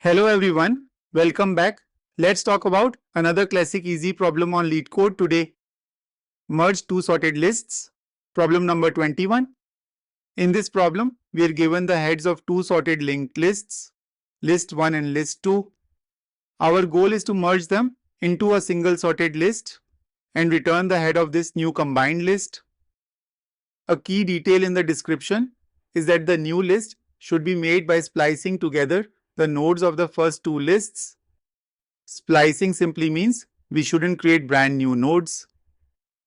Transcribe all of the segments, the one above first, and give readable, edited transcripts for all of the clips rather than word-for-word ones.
Hello everyone, welcome back. Let's talk about another classic easy problem on Leetcode today. Merge two sorted lists. Problem number 21. In this problem, we are given the heads of two sorted linked lists, list 1 and list 2. Our goal is to merge them into a single sorted list and return the head of this new combined list. A key detail in the description is that the new list should be made by splicing together the nodes of the first two lists. Splicing simply means we shouldn't create brand new nodes.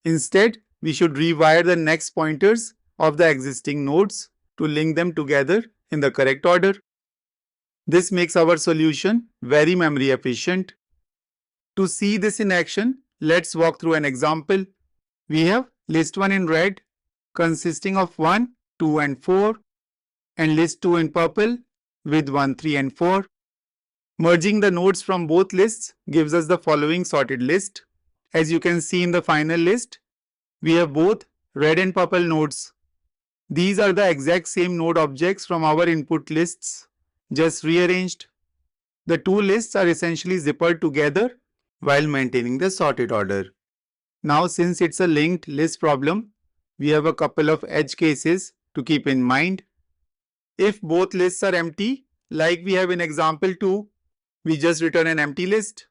Instead, we should rewire the next pointers of the existing nodes to link them together in the correct order. This makes our solution very memory efficient. To see this in action, let's walk through an example. We have list 1 in red consisting of 1, 2 and 4 and list 2 in purple with 1, 3 and 4. Merging the nodes from both lists gives us the following sorted list. As you can see in the final list, we have both red and purple nodes. These are the exact same node objects from our input lists, just rearranged. The two lists are essentially zippered together while maintaining the sorted order. Now, since it's a linked list problem, we have a couple of edge cases to keep in mind. If both lists are empty, like we have in example 2, we just return an empty list.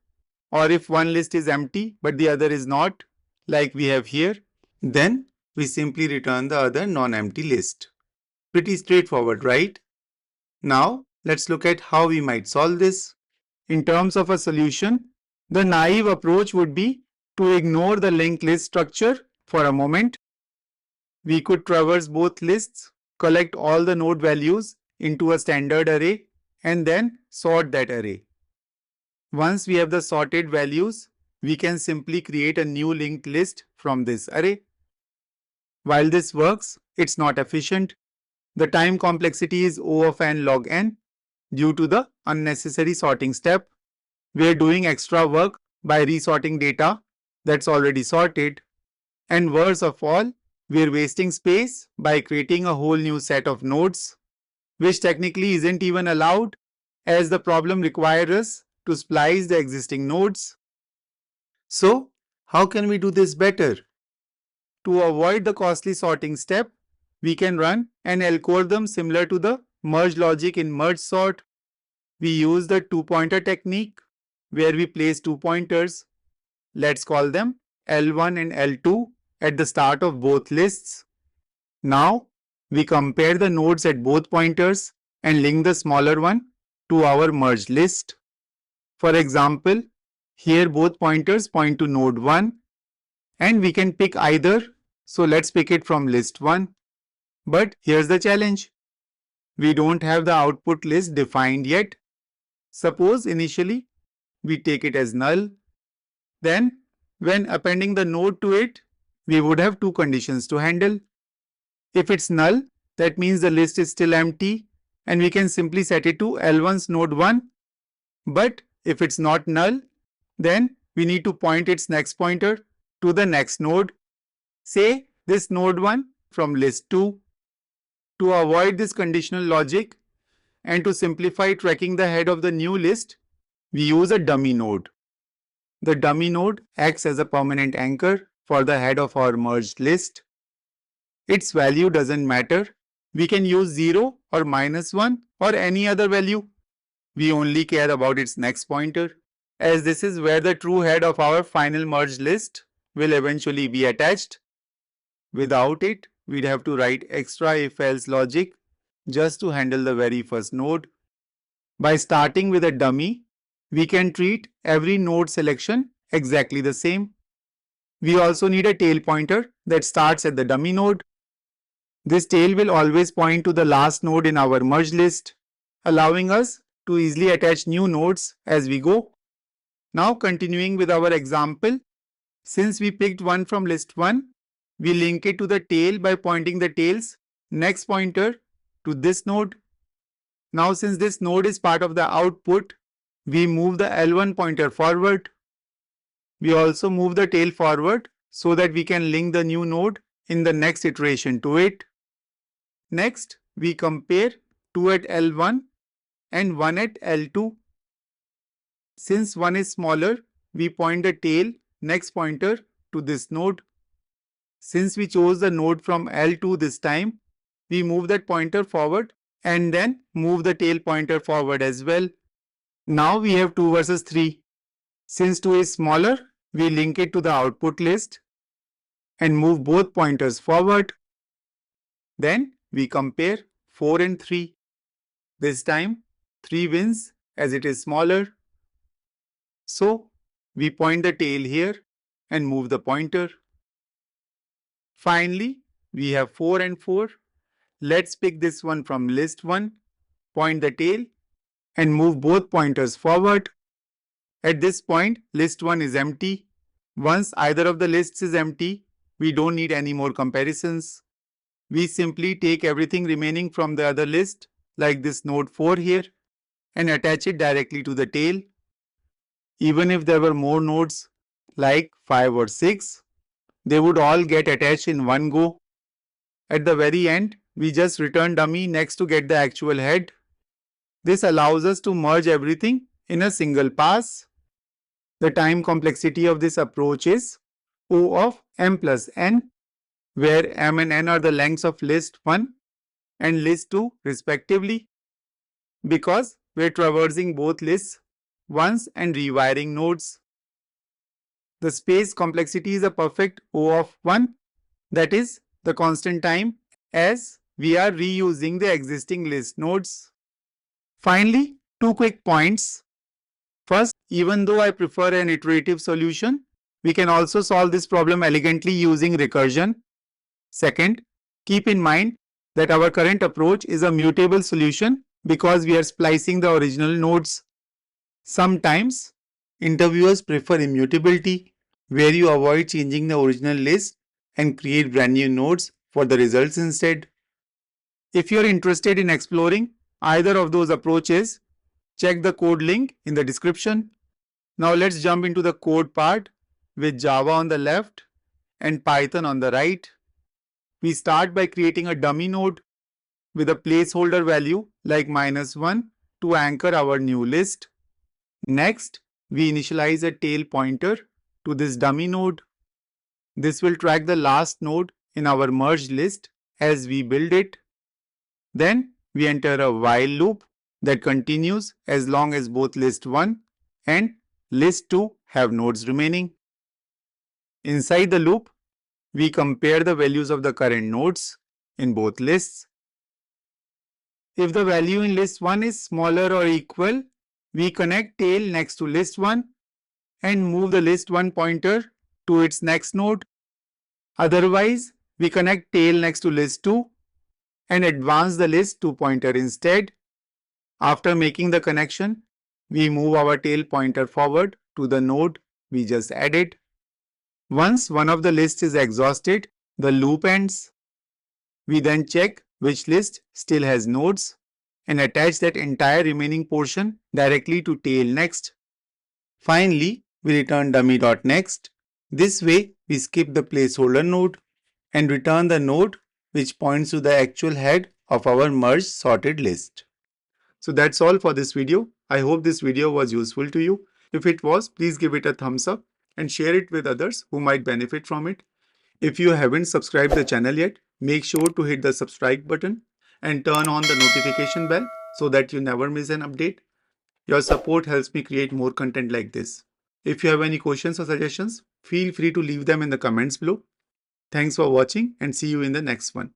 Or if one list is empty but the other is not, like we have here, then we simply return the other non-empty list. Pretty straightforward, right? Now, let's look at how we might solve this. In terms of a solution, the naive approach would be to ignore the linked list structure for a moment. We could traverse both lists, collect all the node values into a standard array, and then sort that array. Once we have the sorted values, we can simply create a new linked list from this array. While this works, it's not efficient. The time complexity is O of n log n due to the unnecessary sorting step. We are doing extra work by resorting data that's already sorted. And worse of all, we are wasting space by creating a whole new set of nodes, which technically isn't even allowed as the problem requires us to splice the existing nodes. So, how can we do this better? To avoid the costly sorting step, we can run an algorithm similar to the merge logic in merge sort. We use the two-pointer technique where we place 2 pointers. Let's call them L1 and L2 at the start of both lists. Now, we compare the nodes at both pointers and link the smaller one to our merged list. For example, here both pointers point to node 1 and we can pick either, so let's pick it from list 1. But here's the challenge. We don't have the output list defined yet. Suppose initially we take it as null. Then, when appending the node to it, we would have two conditions to handle. If it's null, that means the list is still empty and we can simply set it to L1's node 1. But if it's not null, then we need to point its next pointer to the next node. Say this node 1 from list 2. To avoid this conditional logic and to simplify tracking the head of the new list, we use a dummy node. The dummy node acts as a permanent anchor for the head of our merged list. Its value doesn't matter. We can use 0 or -1 or any other value. We only care about its next pointer, as this is where the true head of our final merged list will eventually be attached. Without it, we'd have to write extra if-else logic just to handle the very first node. By starting with a dummy, we can treat every node selection exactly the same. We also need a tail pointer that starts at the dummy node. This tail will always point to the last node in our merge list, allowing us to easily attach new nodes as we go. Now continuing with our example, since we picked one from list 1, we link it to the tail by pointing the tail's next pointer to this node. Now since this node is part of the output, we move the L1 pointer forward. We also move the tail forward so that we can link the new node in the next iteration to it. Next, we compare 2 at L1 and 1 at L2 Since one is smaller, we point the tail next pointer to this node. Since we chose the node from L2 this time, we move that pointer forward and then move the tail pointer forward as well. Now we have 2 versus 3. Since 2 is smaller, we link it to the output list and move both pointers forward. Then we compare 4 and 3. This time 3 wins as it is smaller. So we point the tail here and move the pointer. Finally, we have 4 and 4. Let's pick this one from list 1, point the tail and move both pointers forward. At this point, list 1 is empty. Once either of the lists is empty, we don't need any more comparisons. We simply take everything remaining from the other list, like this node 4 here, and attach it directly to the tail. Even if there were more nodes, like 5 or 6, they would all get attached in one go. At the very end, we just return dummy next to get the actual head. This allows us to merge everything in a single pass. The time complexity of this approach is O of m plus n, where m and n are the lengths of list 1 and list 2 respectively, because we're traversing both lists once and rewiring nodes. The space complexity is a perfect O of 1, that is the constant time, as we are reusing the existing list nodes. Finally, 2 quick points. First, even though I prefer an iterative solution, we can also solve this problem elegantly using recursion. Second, keep in mind that our current approach is a mutable solution because we are splicing the original nodes. Sometimes, interviewers prefer immutability, where you avoid changing the original list and create brand new nodes for the results instead. If you are interested in exploring either of those approaches, check the code link in the description. Now let's jump into the code part with Java on the left and Python on the right. We start by creating a dummy node with a placeholder value like -1 to anchor our new list. Next, we initialize a tail pointer to this dummy node. This will track the last node in our merged list as we build it. Then we enter a while loop that continues as long as both list 1 and list 2 have nodes remaining. Inside the loop, we compare the values of the current nodes in both lists. If the value in list 1 is smaller or equal, we connect tail next to list 1 and move the list 1 pointer to its next node. Otherwise, we connect tail next to list 2 and advance the list 2 pointer instead. After making the connection, we move our tail pointer forward to the node we just added. Once one of the lists is exhausted, the loop ends. We then check which list still has nodes and attach that entire remaining portion directly to tail next. Finally, we return dummy.next. This way, we skip the placeholder node and return the node which points to the actual head of our merged sorted list. So that's all for this video. I hope this video was useful to you. If it was, please give it a thumbs up and share it with others who might benefit from it. If you haven't subscribed the channel yet, make sure to hit the subscribe button and turn on the notification bell so that you never miss an update. Your support helps me create more content like this. If you have any questions or suggestions, feel free to leave them in the comments below. Thanks for watching and see you in the next one.